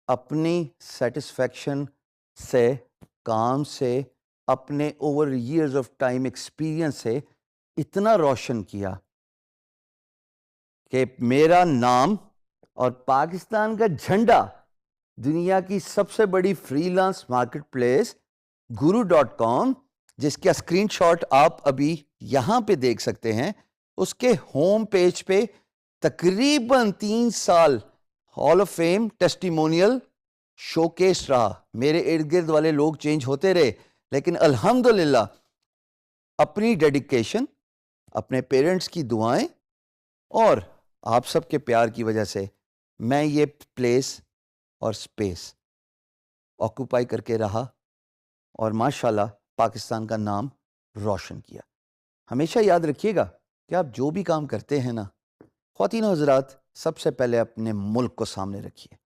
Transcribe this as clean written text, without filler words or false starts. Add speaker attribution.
Speaker 1: اپنی سیٹسفیکشن سے، کام سے، اپنے over years of time experience سے اتنا روشن کیا کہ میرا نام اور پاکستان کا جھنڈا دنیا کی سب سے بڑی free lance market place guru.com، جس کا اسکرین شاٹ آپ ابھی یہاں پہ دیکھ سکتے ہیں، اس کے ہوم پیج پہ تقریباً 3 سال hall of fame testimonial showcase رہا۔ میرے ارد گرد والے لوگ چینج ہوتے رہے، لیکن الحمدللہ اپنی ڈیڈیکیشن، اپنے پیرنٹس کی دعائیں اور آپ سب کے پیار کی وجہ سے میں یہ پلیس اور سپیس آکوپائی کر کے رہا اور ماشاءاللہ پاکستان کا نام روشن کیا۔ ہمیشہ یاد رکھیے گا کہ آپ جو بھی کام کرتے ہیں نا، خواتین و حضرات، سب سے پہلے اپنے ملک کو سامنے رکھیے۔